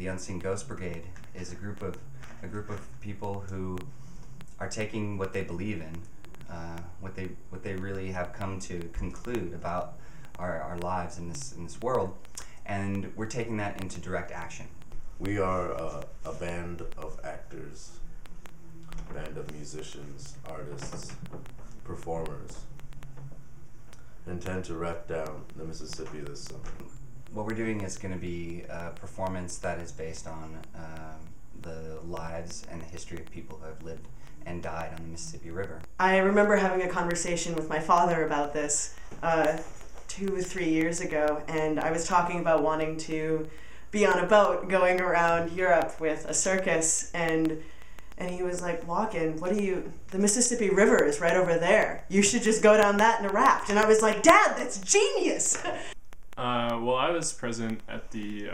the Unseen Ghost Brigade is a group of people who are taking what they believe in, what they really have come to conclude about our lives in this world, and we're taking that into direct action. We are a band of actors, a band of musicians, artists, performers, intend to rap down the Mississippi this summer. What we're doing is going to be a performance that is based on the lives and the history of people who have lived and died on the Mississippi River. I remember having a conversation with my father about this 2 or 3 years ago, and I was talking about wanting to be on a boat going around Europe with a circus, and he was like, Walken, the Mississippi River is right over there. You should just go down that in a raft. And I was like, Dad, that's genius! Well, I was present at the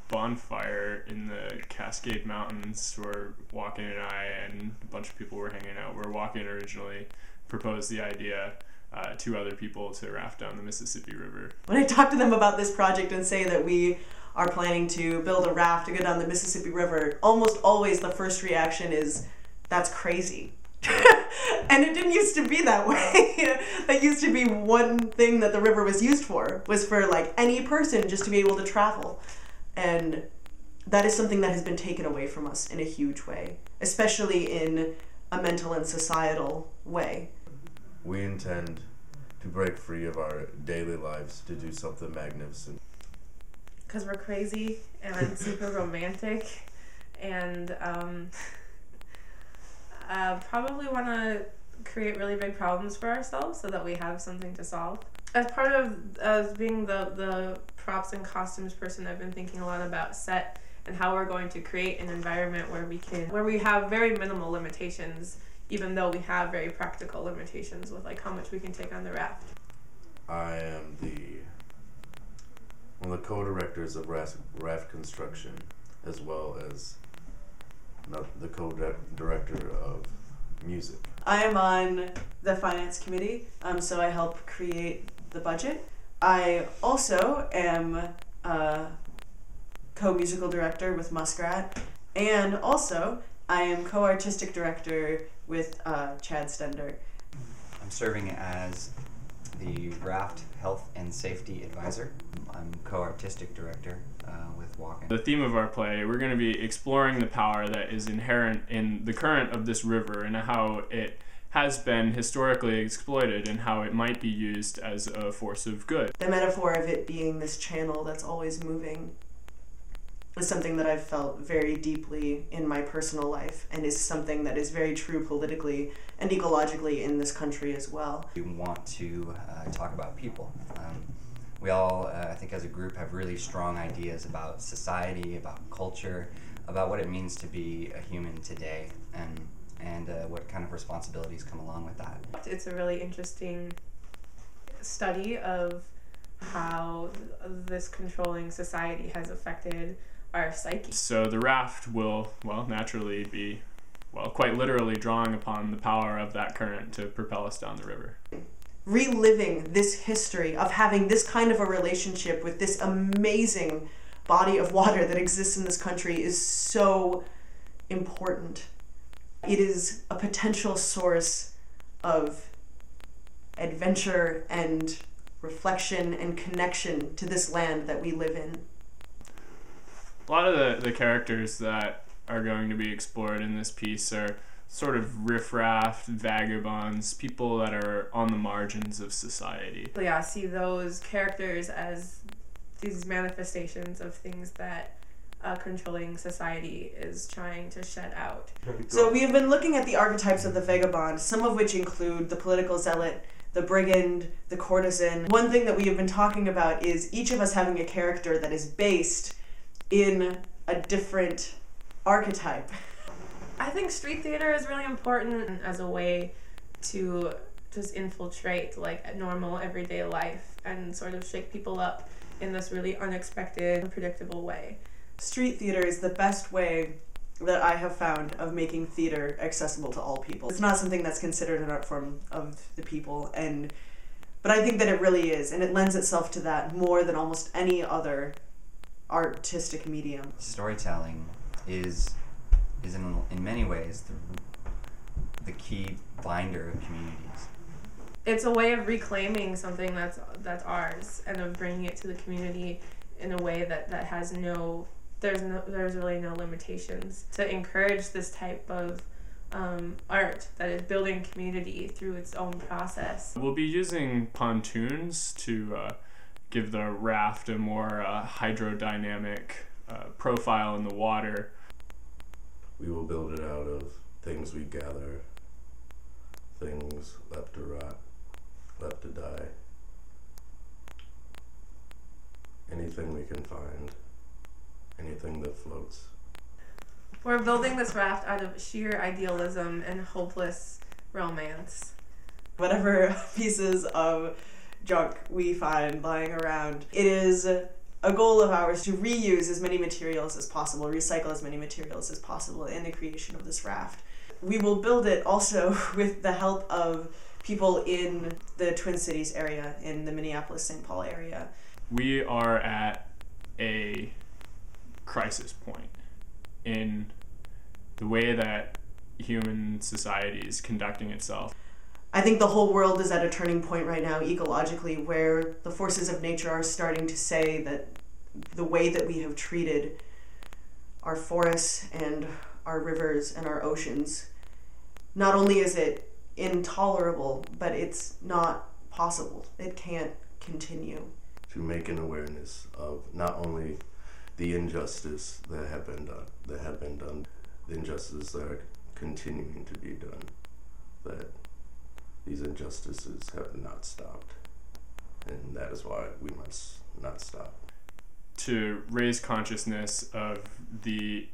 bonfire in the Cascade Mountains where Walken and I and a bunch of people were hanging out, where Walken originally proposed the idea to other people to raft down the Mississippi River. When I talk to them about this project and say that we are planning to build a raft to go down the Mississippi River, almost always the first reaction is, that's crazy. And it didn't used to be that way. That used to be one thing that the river was used for, was for like any person just to be able to travel. And that is something that has been taken away from us in a huge way, especially in a mental and societal way. We intend to break free of our daily lives to do something magnificent. Because we're crazy and super romantic, and probably want to create really big problems for ourselves so that we have something to solve. As part of being the props and costumes person, I've been thinking a lot about set and how we're going to create an environment where we have very minimal limitations, even though we have very practical limitations with like how much we can take on the raft. I am one of the co-directors of raft construction, as well as the co-director of music. I am on the finance committee, so I help create the budget. I also am a co-musical director with Muskrat, and also I am co-artistic director with Chad Stender. I'm serving as the Raft Health and Safety Advisor. I'm co-artistic director with Walken. The theme of our play, we're going to be exploring the power that is inherent in the current of this river and how it has been historically exploited and how it might be used as a force of good. The metaphor of it being this channel that's always moving is something that I've felt very deeply in my personal life, and is something that is very true politically and ecologically in this country as well. We want to talk about people. We all, I think as a group, have really strong ideas about society, about culture, about what it means to be a human today, and what kind of responsibilities come along with that. It's a really interesting study of how this controlling society has affected our psyche. So the raft will, well, naturally be, well, quite literally drawing upon the power of that current to propel us down the river. Reliving this history of having this kind of a relationship with this amazing body of water that exists in this country is so important. It is a potential source of adventure and reflection and connection to this land that we live in. A lot of the characters that are going to be explored in this piece are sort of riffraff, vagabonds, people that are on the margins of society. Yeah, I see those characters as these manifestations of things that a controlling society is trying to shed out. So we have been looking at the archetypes of the vagabond, some of which include the political zealot, the brigand, the courtesan. One thing that we have been talking about is each of us having a character that is based in a different archetype. I think street theater is really important as a way to just infiltrate like normal everyday life and sort of shake people up in this really unexpected, unpredictable way. Street theater is the best way that I have found of making theater accessible to all people. It's not something that's considered an art form of the people, but I think that it really is, and it lends itself to that more than almost any other artistic medium. Storytelling is in many ways the key binder of communities. It's a way of reclaiming something that's ours and of bringing it to the community in a way that has there's really no limitations, to encourage this type of art that is building community through its own process. We'll be using pontoons to give the raft a more hydrodynamic profile in the water. We will build it out of things we gather, things left to rot, left to die, anything we can find, anything that floats. We're building this raft out of sheer idealism and hopeless romance. Whatever pieces of junk we find lying around, it is a goal of ours to reuse as many materials as possible, recycle as many materials as possible in the creation of this raft. We will build it also with the help of people in the Twin Cities area, in the Minneapolis-St. Paul area. We are at a crisis point in the way that human society is conducting itself. I think the whole world is at a turning point right now ecologically, where the forces of nature are starting to say that the way that we have treated our forests and our rivers and our oceans, not only is it intolerable, but it's not possible. It can't continue. To make an awareness of not only the injustice that have been done, the injustices that are continuing to be done, that these injustices have not stopped, and that is why we must not stop. To raise consciousness of the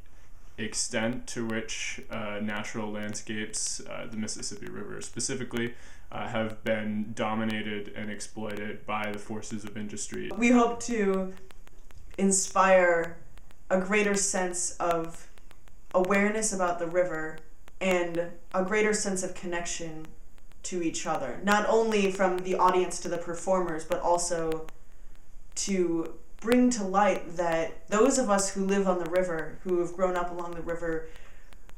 extent to which natural landscapes, the Mississippi River specifically, have been dominated and exploited by the forces of industry. We hope to inspire a greater sense of awareness about the river and a greater sense of connection to each other, not only from the audience to the performers, but also to bring to light that those of us who live on the river, who have grown up along the river,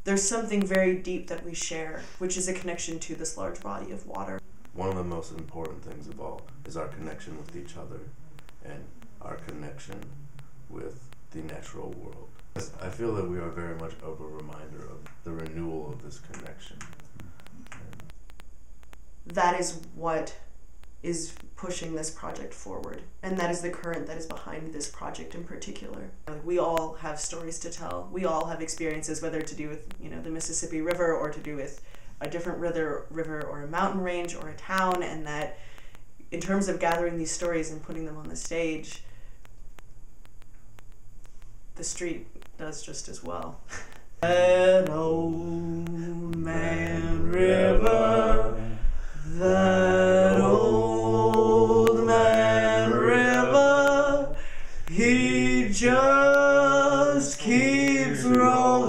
there's something very deep that we share, which is a connection to this large body of water. One of the most important things of all is our connection with each other and our connection with the natural world. I feel that we are very much of a reminder of the renewal of this connection. That is what is pushing this project forward, and that is the current that is behind this project in particular. We all have stories to tell. We all have experiences, whether to do with the Mississippi River or to do with a different river or a mountain range or a town, and that in terms of gathering these stories and putting them on the stage, the street does just as well. That old man river, that old man river, he just keeps rolling.